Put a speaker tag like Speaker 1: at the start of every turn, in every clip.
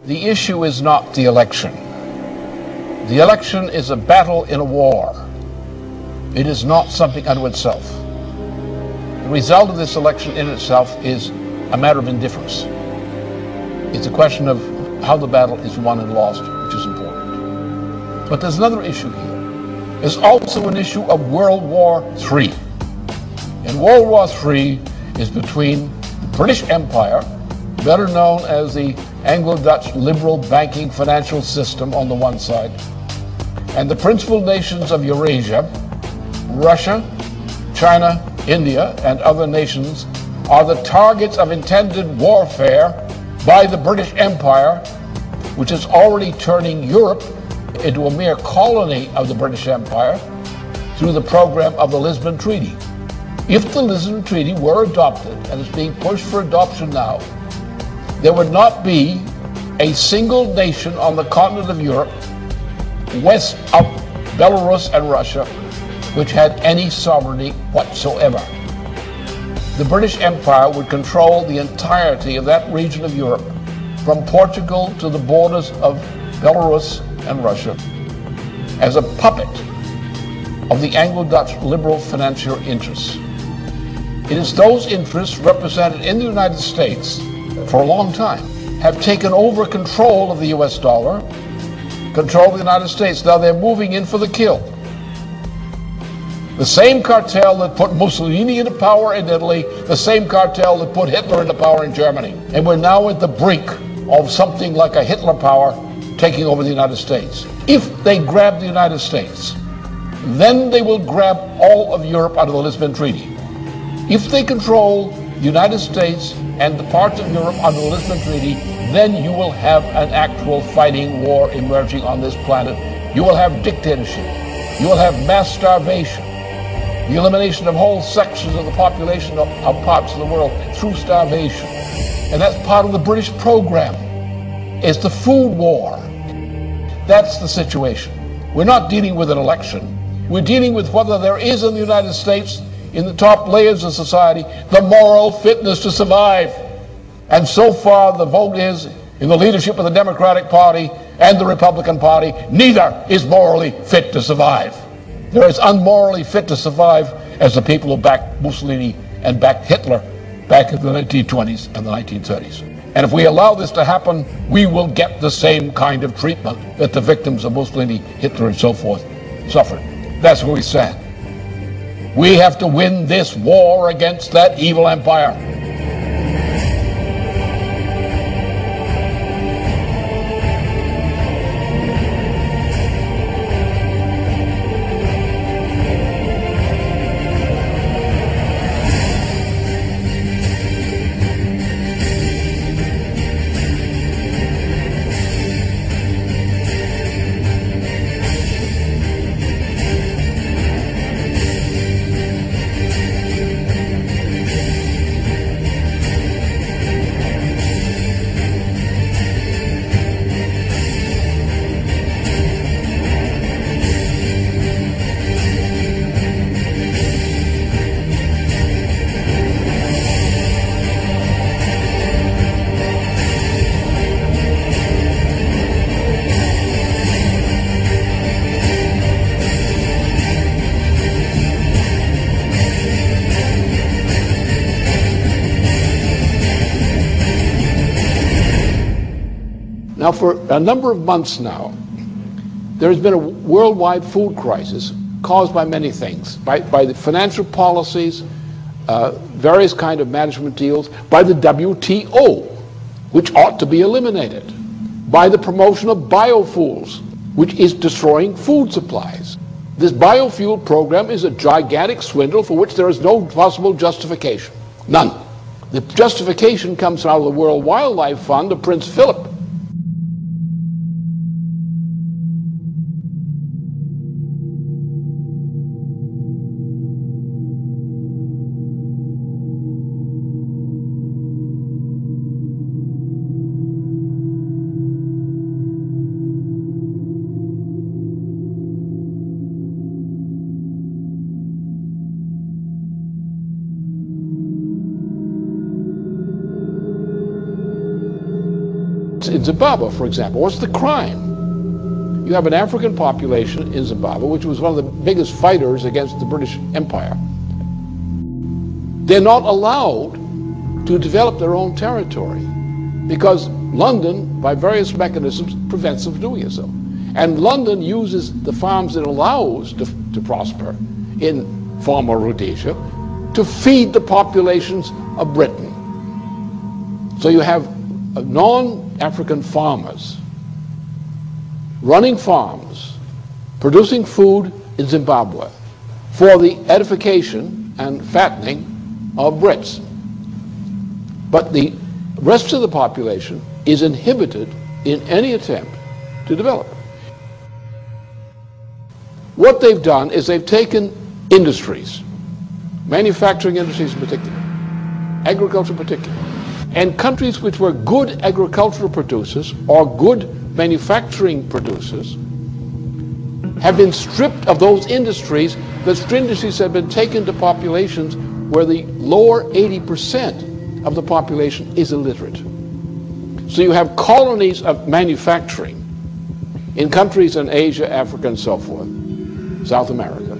Speaker 1: The issue is not the election. The election is a battle in a war. It is not something unto itself. The result of this election in itself is a matter of indifference. It's a question of how the battle is won and lost, which is important. But there's another issue here. There's also an issue of World War III. And World War III is between the British Empire, better known as the Anglo-Dutch liberal banking financial system on the one side, and the principal nations of Eurasia, Russia, China, India, and other nations are the targets of intended warfare by the British Empire, which is already turning Europe into a mere colony of the British Empire through the program of the Lisbon Treaty. If the Lisbon Treaty were adopted, and is being pushed for adoption now, there would not be a single nation on the continent of Europe, west of Belarus and Russia, which had any sovereignty whatsoever. The British Empire would control the entirety of that region of Europe, from Portugal to the borders of Belarus and Russia, as a puppet of the Anglo-Dutch liberal financial interests. It is those interests represented in the United States for a long time have taken over control of the US dollar, control of the United States. Now they're moving in for the kill. The same cartel that put Mussolini into power in Italy, the same cartel that put Hitler into power in Germany. And we're now at the brink of something like a Hitler power taking over the United States. If they grab the United States, then they will grab all of Europe under the Lisbon Treaty. If they control the United States and the parts of Europe under the Lisbon Treaty, then you will have an actual fighting war emerging on this planet. You will have dictatorship. You will have mass starvation. The elimination of whole sections of the population of parts of the world through starvation. And that's part of the British program. It's the food war. That's the situation. We're not dealing with an election. We're dealing with whether there is in the United States, in the top layers of society, the moral fitness to survive. And so far the vote is in the leadership of the Democratic Party and the Republican Party, neither is morally fit to survive. They're as unmorally fit to survive as the people who backed Mussolini and backed Hitler back in the 1920s and the 1930s. And if we allow this to happen, we will get the same kind of treatment that the victims of Mussolini, Hitler, and so forth suffered. That's where we stand. We have to win this war against that evil empire. Now, for a number of months now, there has been a worldwide food crisis caused by many things, by the financial policies, various kind of management deals, by the WTO, which ought to be eliminated, by the promotion of biofuels, which is destroying food supplies. This biofuel program is a gigantic swindle for which there is no possible justification. None. The justification comes out of the World Wildlife Fund of Prince Philip. in Zimbabwe, for example. What's the crime? You have an African population in Zimbabwe, which was one of the biggest fighters against the British Empire. They're not allowed to develop their own territory because London, by various mechanisms, prevents them from doing so. And London uses the farms it allows to prosper in former Rhodesia to feed the populations of Britain. So you have non-African farmers running farms, producing food in Zimbabwe for the edification and fattening of Brits. But the rest of the population is inhibited in any attempt to develop. What they've done is they've taken industries, manufacturing industries in particular, agriculture in particular, and countries which were good agricultural producers or good manufacturing producers have been stripped of those industries. Those industries have been taken to populations where the lower 80% of the population is illiterate. So you have colonies of manufacturing in countries in Asia, Africa, and so forth, South America,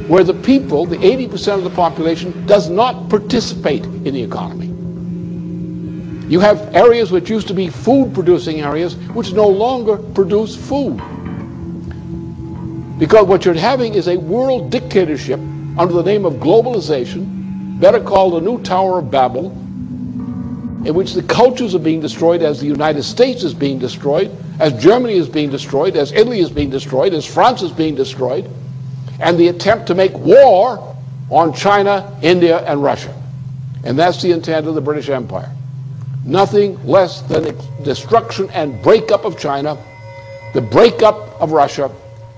Speaker 1: where the people, the 80% of the population, does not participate in the economy. You have areas which used to be food-producing areas which no longer produce food. Because what you're having is a world dictatorship under the name of globalization, better called the new Tower of Babel, in which the cultures are being destroyed as the United States is being destroyed, as Germany is being destroyed, as Italy is being destroyed, as France is being destroyed, and the attempt to make war on China, India, and Russia. And that's the intent of the British Empire. Nothing less than the destruction and breakup of China, the breakup of Russia,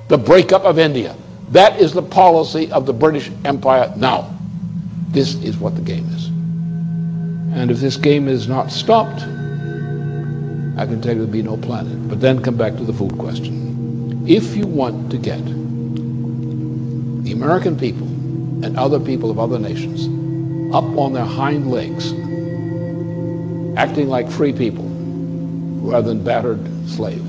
Speaker 1: the breakup of India. That is the policy of the British Empire now. This is what the game is. And if this game is not stopped, I can tell you there'll be no planet. But then come back to the food question. If you want to get the American people and other people of other nations up on their hind legs, acting like free people rather than battered slaves,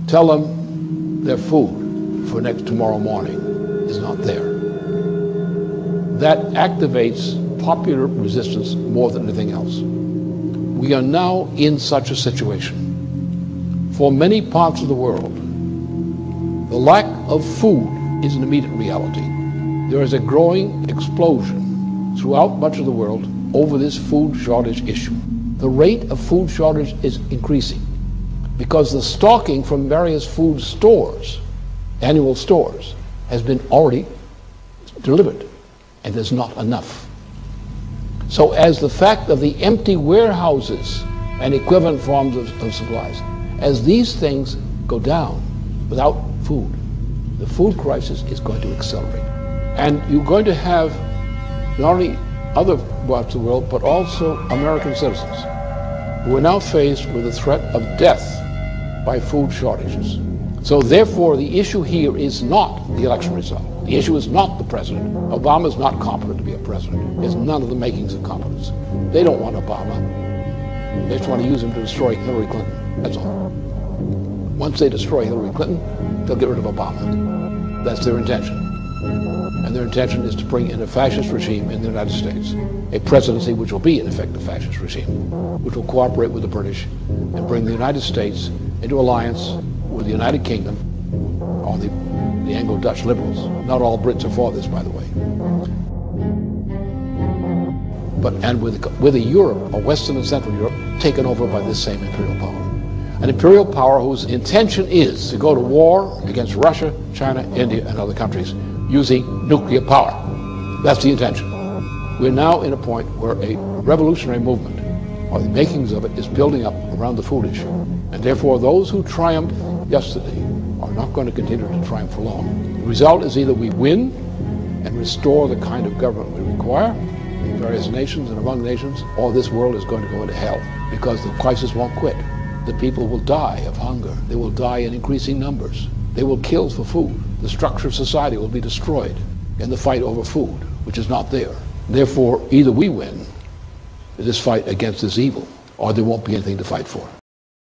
Speaker 1: tell them their food for tomorrow morning is not there. That activates popular resistance more than anything else. We are now in such a situation. For many parts of the world, the lack of food is an immediate reality. There is a growing explosion throughout much of the world over this food shortage issue. The rate of food shortage is increasing because the stocking from various food stores, annual stores, has been already delivered, and there's not enough. So as the fact of the empty warehouses and equivalent forms of supplies, as these things go down without food, the food crisis is going to accelerate. And you're going to have not only other parts of the world, but also American citizens who are now faced with the threat of death by food shortages. So therefore, the issue here is not the election result. The issue is not the president. Obama is not competent to be a president. There's none of the makings of competence. They don't want Obama. They just want to use him to destroy Hillary Clinton. That's all. Once they destroy Hillary Clinton, they'll get rid of Obama. That's their intention. And their intention is to bring in a fascist regime in the United States, a presidency which will be in effect a fascist regime, which will cooperate with the British and bring the United States into alliance with the United Kingdom or the Anglo-Dutch liberals. Not all Brits are for this, by the way. And with a Europe, or Western and Central Europe, taken over by this same imperial power. An imperial power whose intention is to go to war against Russia, China, India, and other countries using nuclear power. That's the intention. We're now in a point where a revolutionary movement, or the makings of it, is building up around the food issue. And therefore, those who triumphed yesterday are not going to continue to triumph for long. The result is either we win and restore the kind of government we require in various nations and among nations, or this world is going to go into hell because the crisis won't quit. The people will die of hunger. They will die in increasing numbers. They will kill for food. The structure of society will be destroyed in the fight over food, which is not there. Therefore, either we win this fight against this evil, or there won't be anything to fight for.